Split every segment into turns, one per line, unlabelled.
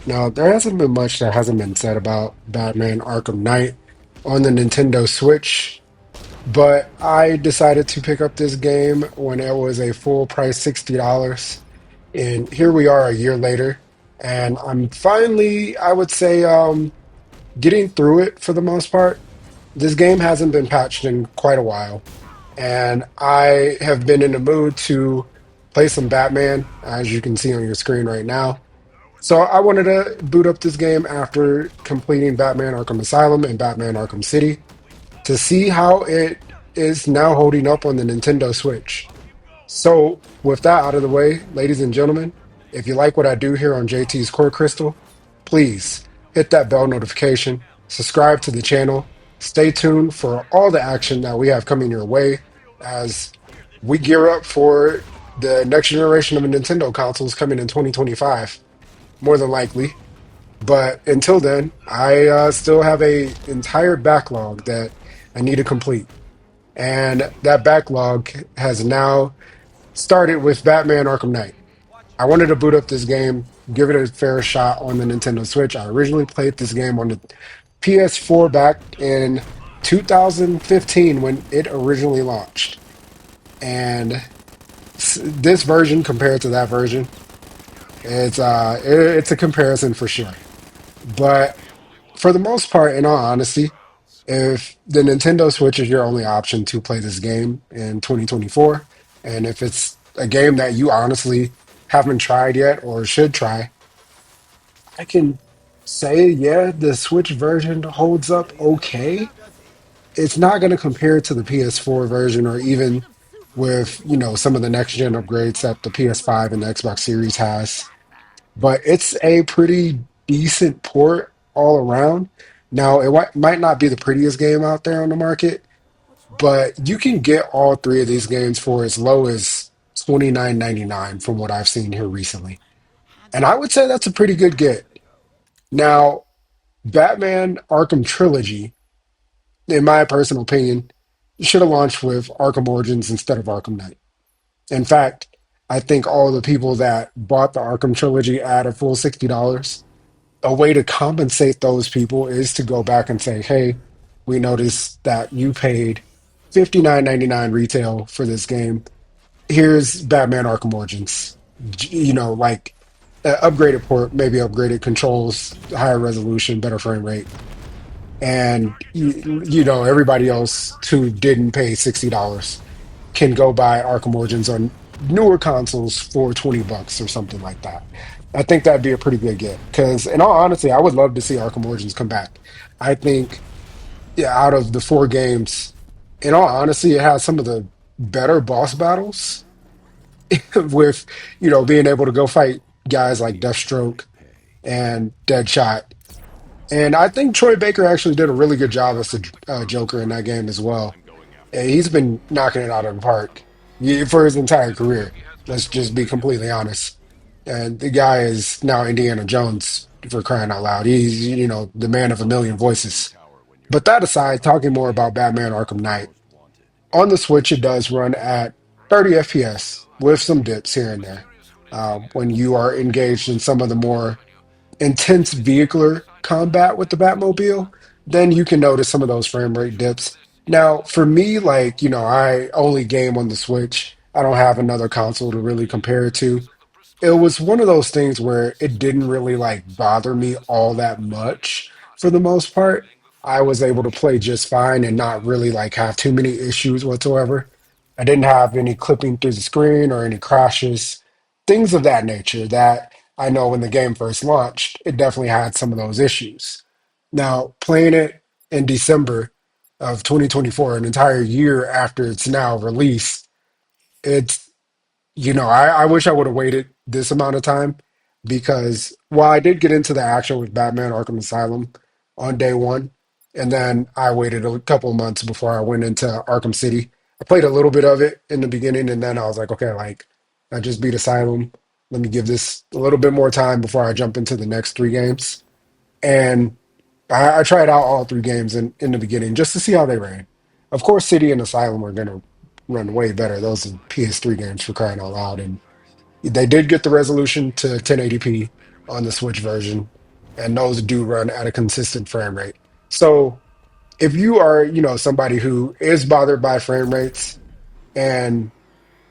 Now, there hasn't been much that hasn't been said about Batman Arkham Knight on the Nintendo Switch, but I decided to pick up this game when it was a full price $60. And here we are a year later, and I'm finally, I would say, getting through it for the most part. This game hasn't been patched in quite a while, and I have been in the mood to play some Batman, as you can see on your screen right now. So I wanted to boot up this game after completing Batman Arkham Asylum and Batman Arkham City to see how it is now holding up on the Nintendo Switch. So with that out of the way, ladies and gentlemen, if you like what I do here on JT's Core Crystal, please hit that bell notification, subscribe to the channel, stay tuned for all the action that we have coming your way as we gear up for the next generation of Nintendo consoles coming in 2025, more than likely. But until then, I still have a entire backlog that I need to complete. And that backlog has now started with Batman Arkham Knight. I wanted to boot up this game, give it a fair shot on the Nintendo Switch. I originally played this game on the PS4 back in 2015 when it originally launched. And this version compared to that version, it's a comparison for sure. But for the most part, in all honesty, if the Nintendo Switch is your only option to play this game in 2024, and if it's a game that you honestly haven't tried yet or should try, I can say, yeah, the Switch version holds up okay. It's not going to compare to the PS4 version or even with, some of the next gen upgrades that the PS5 and the Xbox Series has, but it's a pretty decent port all around. Now, might not be the prettiest game out there on the market, but you can get all three of these games for as low as 29.99 from what I've seen here recently. And I would say that's a pretty good get. Now, Batman Arkham Trilogy, in my personal opinion, should have launched with Arkham Origins instead of Arkham Knight. In fact, I think all the people that bought the Arkham Trilogy at a full $60, a way to compensate those people is to go back and say, hey, we noticed that you paid 59.99 retail for this game. Here's Batman Arkham Origins. Like upgraded port, maybe upgraded controls, higher resolution, better frame rate. And everybody else who didn't pay $60 can go buy Arkham Origins on newer consoles for $20 or something like that. I think that'd be a pretty good get. Because in all honesty, I would love to see Arkham Origins come back. I think, yeah, out of the four games, in all honesty, it has some of the better boss battles with, being able to go fight guys like Deathstroke and Deadshot. And I think Troy Baker actually did a really good job as the Joker in that game as well. And he's been knocking it out of the park for his entire career. Let's just be completely honest. And the guy is now Indiana Jones for crying out loud. He's, the man of a million voices. But that aside, talking more about Batman Arkham Knight, on the Switch, it does run at 30 FPS with some dips here and there. When you are engaged in some of the more intense vehicular combat with the Batmobile, then you can notice some of those frame rate dips. Now, for me, like, I only game on the Switch. I don't have another console to really compare it to. It was one of those things where it didn't really like bother me all that much for the most part. I was able to play just fine and not really like have too many issues whatsoever. I didn't have any clipping through the screen or any crashes, things of that nature that I know when the game first launched, it definitely had some of those issues. Now, playing it in December of 2024, an entire year after it's now released, it's I wish I would have waited this amount of time because while I did get into the action with Batman Arkham Asylum on day one, and then I waited a couple of months before I went into Arkham City. I played a little bit of it in the beginning, and then I was like, okay, like I just beat Asylum. Let me give this a little bit more time before I jump into the next three games. And I tried out all three games in the beginning just to see how they ran. Of course, City and Asylum are going to run way better. Those are PS3 games for crying out loud. And they did get the resolution to 1080p. on the Switch version, and those do run at a consistent frame rate. So if you are, somebody who is bothered by frame rates and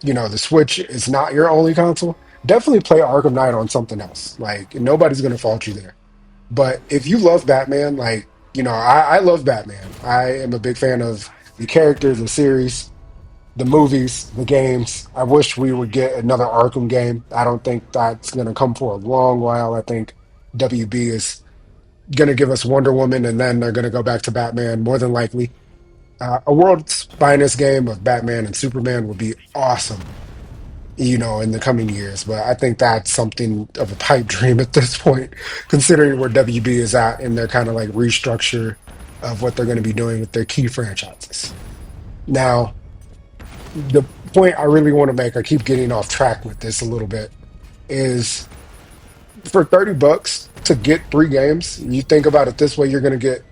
the Switch is not your only console, definitely play Arkham Knight on something else. Like nobody's gonna fault you there. But if you love Batman, like, I love Batman. I am a big fan of the characters, the series, the movies, the games. I wish we would get another Arkham game. I don't think that's gonna come for a long while. I think WB is gonna give us Wonder Woman and then they're gonna go back to Batman more than likely. A world's finest game of Batman and Superman would be awesome, in the coming years. But I think that's something of a pipe dream at this point, considering where WB is at in their kind of like restructure of what they're going to be doing with their key franchises. Now, the point I really want to make, I keep getting off track with this a little bit, is for $30 to get three games, you think about it this way, you're going to get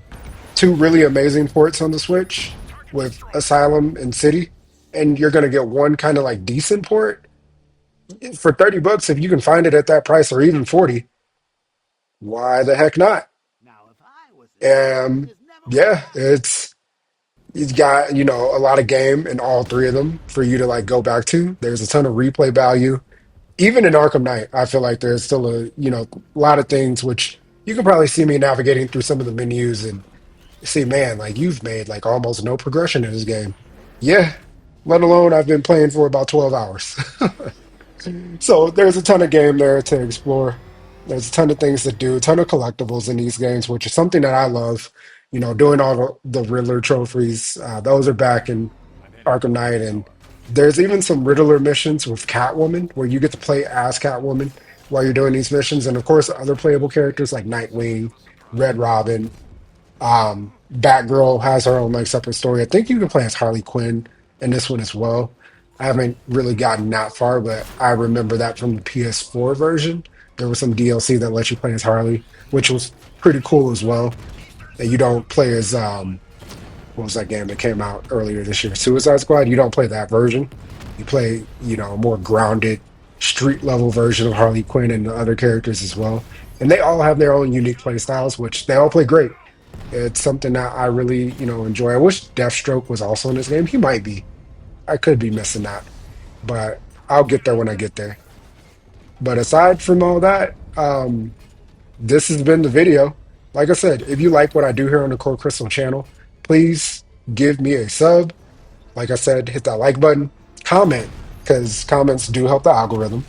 two really amazing ports on the Switch with Asylum and City, and you're going to get one kind of like decent port for $30, if you can find it at that price or even 40, why the heck not? Um, yeah, it's got, a lot of game in all three of them for you to like go back to. There's a ton of replay value. Even in Arkham Knight, I feel like there's still a lot of things which you can probably see me navigating through some of the menus and see, man, like you've made like almost no progression in this game. Yeah, let alone I've been playing for about 12 hours. So there's a ton of game there to explore. There's a ton of things to do, a ton of collectibles in these games, which is something that I love. Doing all the Riddler trophies, those are back in Arkham Knight, and there's even some Riddler missions with Catwoman where you get to play as Catwoman while you're doing these missions, and of course other playable characters like Nightwing, Red Robin, Batgirl has her own like separate story. I think you can play as Harley Quinn in this one as well. I haven't really gotten that far, but I remember that from the PS4 version. There was some DLC that lets you play as Harley, which was pretty cool as well. That you don't play as what was that game that came out earlier this year? Suicide Squad. You don't play that version. You play, a more grounded street level version of Harley Quinn and the other characters as well. And they all have their own unique play styles, which they all play great. It's something that I really, enjoy. I wish Deathstroke was also in this game. He might be. I could be missing that, but I'll get there when I get there. But aside from all that, this has been the video. Like I said, if you like what I do here on the Core Crystal channel, please give me a sub. Like I said, hit that like button, comment, because comments do help the algorithm.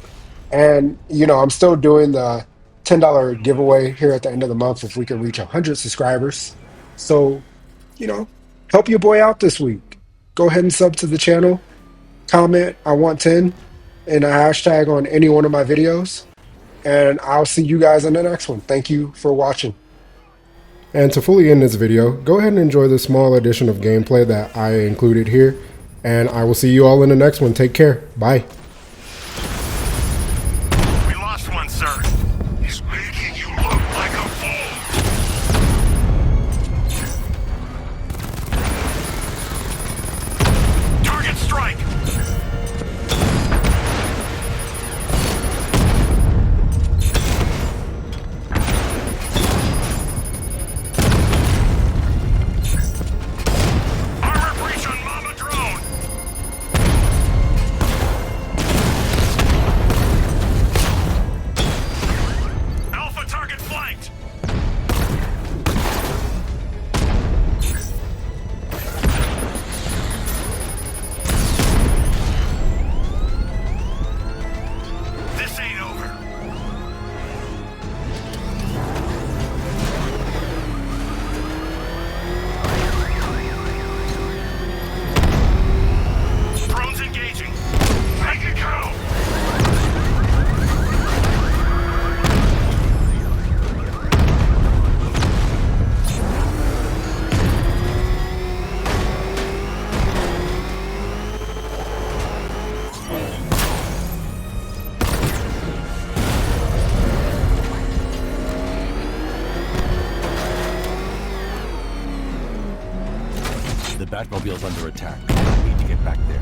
And, I'm still doing the $10 giveaway here at the end of the month if we can reach 100 subscribers. So, you know, help your boy out this week. Go ahead and sub to the channel, comment, I want 10, and a hashtag on any one of my videos. And I'll see you guys in the next one. Thank you for watching. And to fully end this video, go ahead and enjoy the small addition of gameplay that I included here. And I will see you all in the next one. Take care. Bye.
We lost one, sir. He's making you look like a fool. Target strike. Armor breach on Mama drone. Alpha target flanked. This ain't over. Drones engaging. Make it go.
The Batmobile's under attack. We need to get back there.